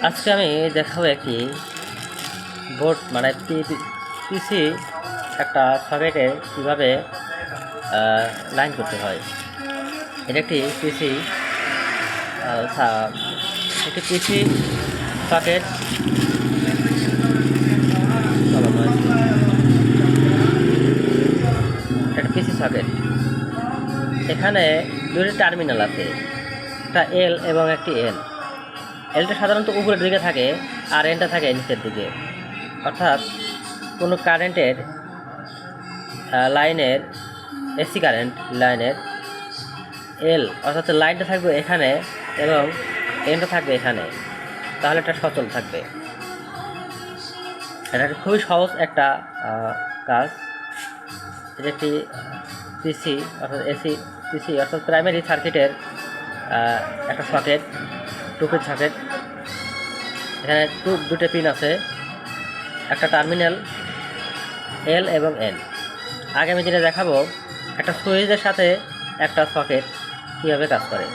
আজকে আমি দেখাবো একটি বোর্ড মানে পিসি একটা সকেটে কীভাবে লাইন করতে হয়। এটা একটি পিসি সকেট। একটা পিসি সকেট, এখানে দুটি টার্মিনাল আছে, একটা এল এবং একটি এন। এলটা সাধারণত উপরের দিকে থাকে আর এনটা থাকে নিচের দিকে, অর্থাৎ কোনো কারেন্টের লাইনের এসি কারেন্ট লাইনের এল অর্থাৎ লাইনটা থাকবে এখানে এবং এনটা থাকবে এখানে, তাহলে এটা সচল থাকবে। এটা খুবই সহজ একটা কাজ। এটা একটি পিসি অর্থাৎ এসি পিসি অর্থাৎ প্রাইমারি সার্কিটের একটা সকেট, টুপির সকেট। এখানে দুটো পিন আছে, একটা টার্মিনাল এল এবং এন। আগে আমি যেটা দেখাবো একটা সুইচের সাথে একটা সকেট কীভাবে কাজ করে।